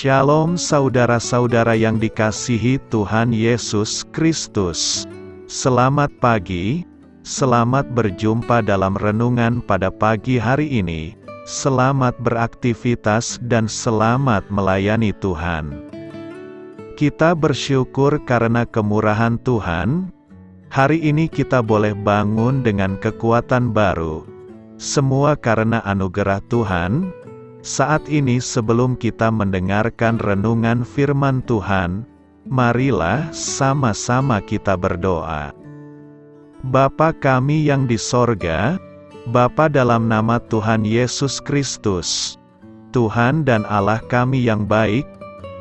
Shalom saudara-saudara yang dikasihi Tuhan Yesus Kristus. Selamat pagi, selamat berjumpa dalam renungan pada pagi hari ini. Selamat beraktivitas dan selamat melayani Tuhan. Kita bersyukur karena kemurahan Tuhan. Hari ini kita boleh bangun dengan kekuatan baru. Semua karena anugerah Tuhan. Saat ini sebelum kita mendengarkan renungan firman Tuhan, marilah sama-sama kita berdoa. Bapa kami yang di sorga, Bapa dalam nama Tuhan Yesus Kristus, Tuhan dan Allah kami yang baik,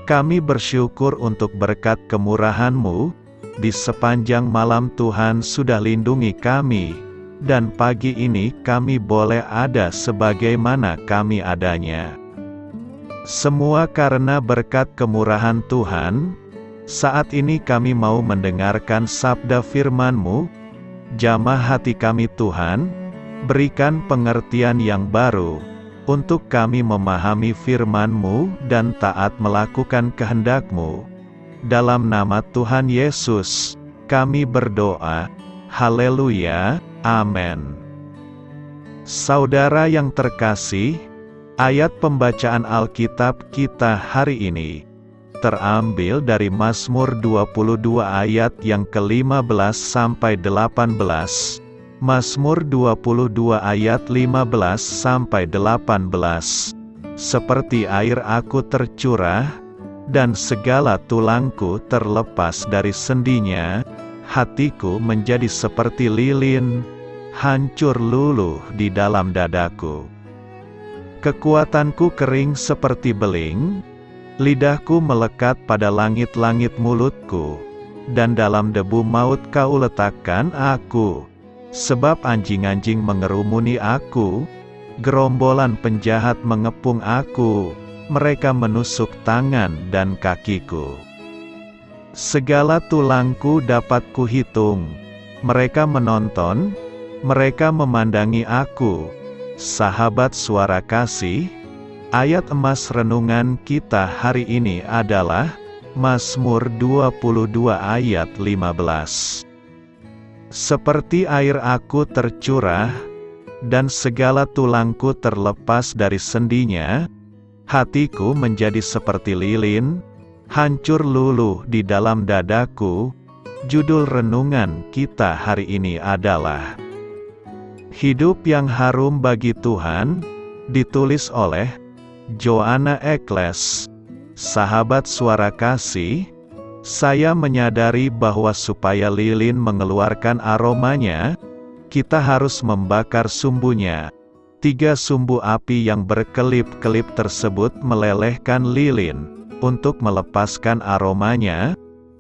kami bersyukur untuk berkat kemurahan-Mu, di sepanjang malam Tuhan sudah lindungi kami, dan pagi ini kami boleh ada sebagaimana kami adanya. Semua karena berkat kemurahan Tuhan. Saat ini kami mau mendengarkan sabda firman-Mu. Jamah hati kami Tuhan, berikan pengertian yang baru, untuk kami memahami firman-Mu dan taat melakukan kehendak-Mu. Dalam nama Tuhan Yesus, kami berdoa. Haleluya. Amin. Saudara yang terkasih, ayat pembacaan Alkitab kita hari ini terambil dari Mazmur 22 ayat yang ke-15 sampai 18. Mazmur 22 ayat 15 sampai 18. Seperti air aku tercurah, dan segala tulangku terlepas dari sendinya. Hatiku menjadi seperti lilin, hancur luluh di dalam dadaku. Kekuatanku kering seperti beling, lidahku melekat pada langit-langit mulutku, dan dalam debu maut Kau letakkan aku. Sebab anjing-anjing mengerumuni aku, gerombolan penjahat mengepung aku, mereka menusuk tangan dan kakiku. Segala tulangku dapat kuhitung, mereka menonton, mereka memandangi aku. Sahabat suara kasih, ayat emas renungan kita hari ini adalah Mazmur 22 ayat 15. Seperti air aku tercurah, dan segala tulangku terlepas dari sendinya, hatiku menjadi seperti lilin, hancur luluh di dalam dadaku. Judul renungan kita hari ini adalah Hidup yang Harum bagi Tuhan, ditulis oleh Joanna Ekles. Sahabat suara kasih, saya menyadari bahwa supaya lilin mengeluarkan aromanya, kita harus membakar sumbunya. 3 sumbu api yang berkelip-kelip tersebut melelehkan lilin. Untuk melepaskan aromanya,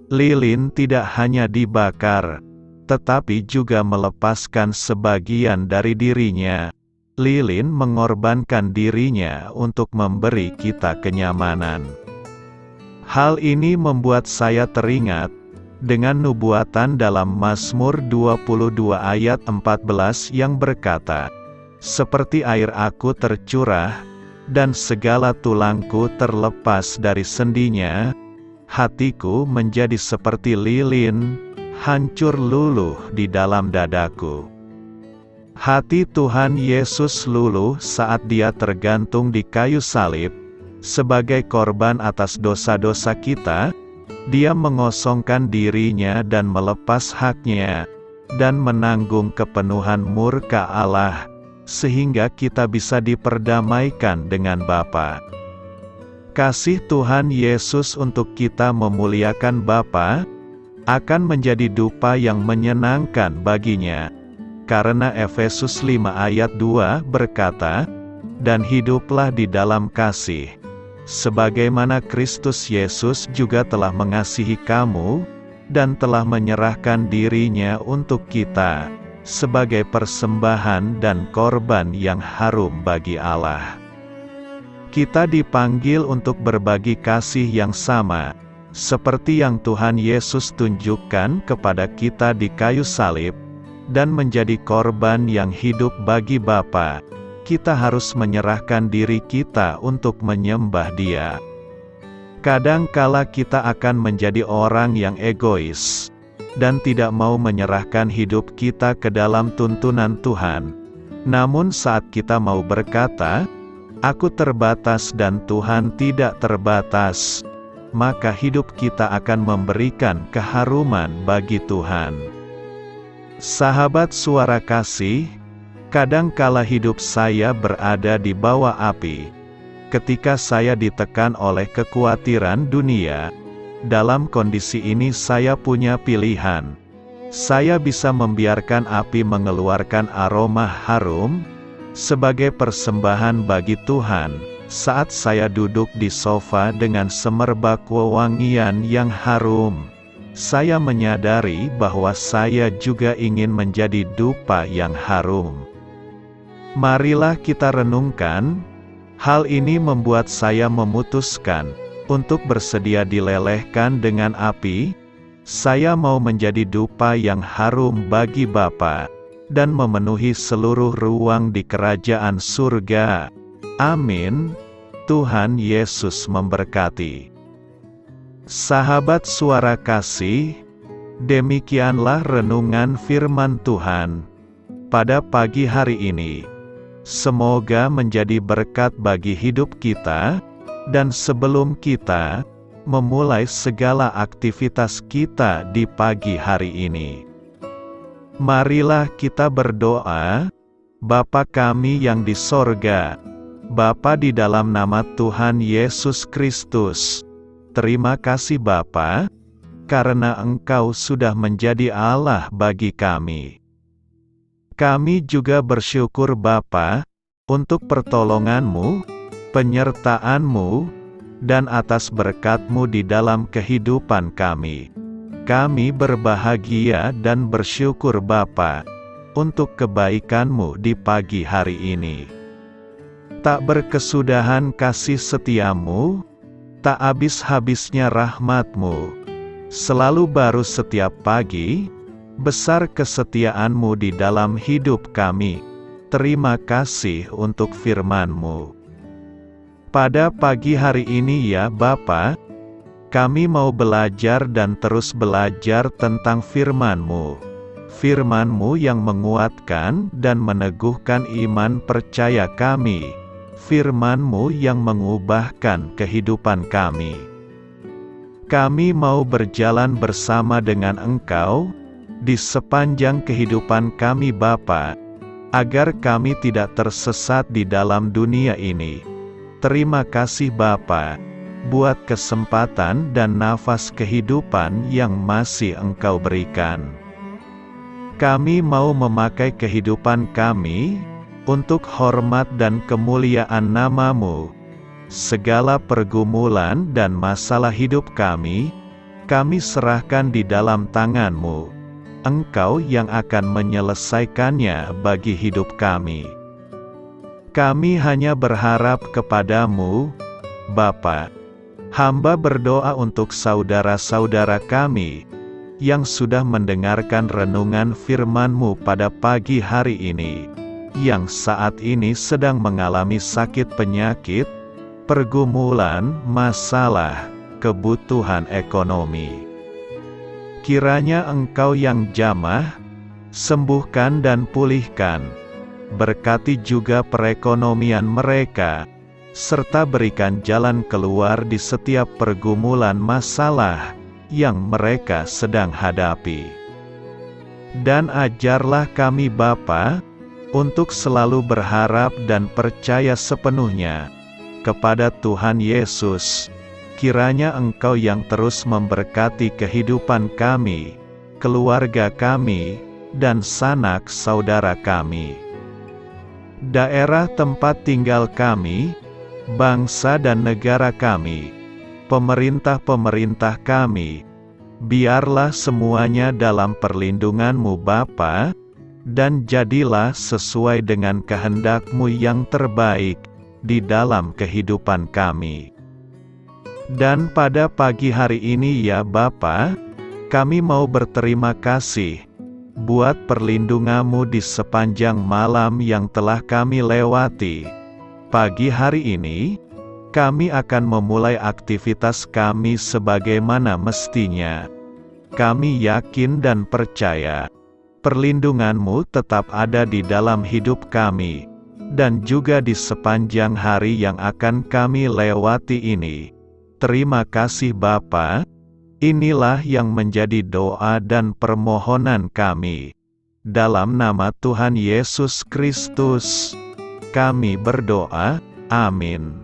lilin tidak hanya dibakar, tetapi juga melepaskan sebagian dari dirinya. Lilin mengorbankan dirinya untuk memberi kita kenyamanan. Hal ini membuat saya teringat dengan nubuatan dalam Mazmur 22 ayat 14 yang berkata, "Seperti air aku tercurah, dan segala tulangku terlepas dari sendinya, hatiku menjadi seperti lilin, hancur luluh di dalam dadaku." Hati Tuhan Yesus luluh saat Dia tergantung di kayu salib. Sebagai korban atas dosa-dosa kita, Dia mengosongkan dirinya dan melepas haknya, dan menanggung kepenuhan murka Allah, sehingga kita bisa diperdamaikan dengan Bapa. Kasih Tuhan Yesus untuk kita memuliakan Bapa akan menjadi dupa yang menyenangkan baginya. Karena Efesus 5 ayat 2 berkata, "Dan hiduplah di dalam kasih, sebagaimana Kristus Yesus juga telah mengasihi kamu, dan telah menyerahkan dirinya untuk kita, sebagai persembahan dan korban yang harum bagi Allah." Kita dipanggil untuk berbagi kasih yang sama, seperti yang Tuhan Yesus tunjukkan kepada kita di kayu salib, dan menjadi korban yang hidup bagi Bapa. Kita harus menyerahkan diri kita untuk menyembah Dia. Kadangkala kita akan menjadi orang yang egois, dan tidak mau menyerahkan hidup kita ke dalam tuntunan Tuhan. Namun saat kita mau berkata, "Aku terbatas dan Tuhan tidak terbatas," maka hidup kita akan memberikan keharuman bagi Tuhan. Sahabat Suara Kasih, kadangkala hidup saya berada di bawah api. Ketika saya ditekan oleh kekhawatiran dunia, dalam kondisi ini saya punya pilihan. Saya bisa membiarkan api mengeluarkan aroma harum sebagai persembahan bagi Tuhan saat saya duduk di sofa dengan semerbak wewangian yang harum. Saya menyadari bahwa saya juga ingin menjadi dupa yang harum. Marilah kita renungkan. Hal ini membuat saya memutuskan untuk bersedia dilelehkan dengan api. Saya mau menjadi dupa yang harum bagi Bapa, dan memenuhi seluruh ruang di kerajaan surga. Amin. Tuhan Yesus memberkati. Sahabat Suara Kasih, demikianlah renungan firman Tuhan pada pagi hari ini. Semoga menjadi berkat bagi hidup kita, dan sebelum kita memulai segala aktivitas kita di pagi hari ini, marilah kita berdoa. Bapa kami yang di sorga, Bapa di dalam nama Tuhan Yesus Kristus, terima kasih Bapa, karena Engkau sudah menjadi Allah bagi kami. Kami juga bersyukur Bapa, untuk pertolongan-Mu, penyertaan-Mu, dan atas berkat-Mu di dalam kehidupan kami. Kami berbahagia dan bersyukur Bapa, untuk kebaikan-Mu di pagi hari ini. Tak berkesudahan kasih setia-Mu, tak habis-habisnya rahmat-Mu, selalu baru setiap pagi. Besar kesetiaan-Mu di dalam hidup kami. Terima kasih untuk firman-Mu. Pada pagi hari ini ya Bapa, kami mau belajar dan terus belajar tentang firman-Mu. Firman-Mu yang menguatkan dan meneguhkan iman percaya kami. Firman-Mu yang mengubahkan kehidupan kami. Kami mau berjalan bersama dengan Engkau di sepanjang kehidupan kami Bapa, agar kami tidak tersesat di dalam dunia ini. Terima kasih Bapa, buat kesempatan dan nafas kehidupan yang masih Engkau berikan. Kami mau memakai kehidupan kami untuk hormat dan kemuliaan nama-Mu. Segala pergumulan dan masalah hidup kami serahkan di dalam tangan-Mu. Engkau yang akan menyelesaikannya bagi hidup kami. Kami hanya berharap kepada-Mu, Bapa. Hamba berdoa untuk saudara-saudara kami, yang sudah mendengarkan renungan firman-Mu pada pagi hari ini, yang saat ini sedang mengalami sakit penyakit, pergumulan, masalah, kebutuhan ekonomi. Kiranya Engkau yang jamah, sembuhkan dan pulihkan. Berkati juga perekonomian mereka, serta berikan jalan keluar di setiap pergumulan masalah yang mereka sedang hadapi. Dan ajarlah kami Bapa, untuk selalu berharap dan percaya sepenuhnya kepada Tuhan Yesus. Kiranya Engkau yang terus memberkati kehidupan kami, keluarga kami, dan sanak saudara kami. Daerah tempat tinggal kami, bangsa dan negara kami, pemerintah-pemerintah kami, biarlah semuanya dalam perlindungan-Mu Bapa, dan jadilah sesuai dengan kehendak-Mu yang terbaik di dalam kehidupan kami. Dan pada pagi hari ini ya Bapa, kami mau berterima kasih buat perlindungan-Mu di sepanjang malam yang telah kami lewati. Pagi hari ini, kami akan memulai aktivitas kami sebagaimana mestinya. Kami yakin dan percaya, perlindungan-Mu tetap ada di dalam hidup kami, dan juga di sepanjang hari yang akan kami lewati ini. Terima kasih Bapa. Inilah yang menjadi doa dan permohonan kami. Dalam nama Tuhan Yesus Kristus, kami berdoa. Amin.